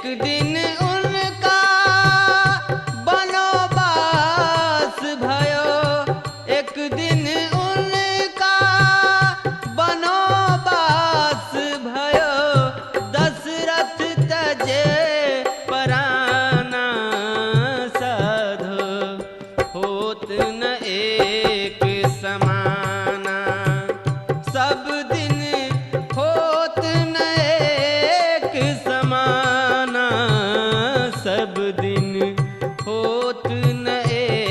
एक दिन उनका बनवास भयो, एक दिन उनका बनवास भयो। दशरथ तजे पराना साधो, होत न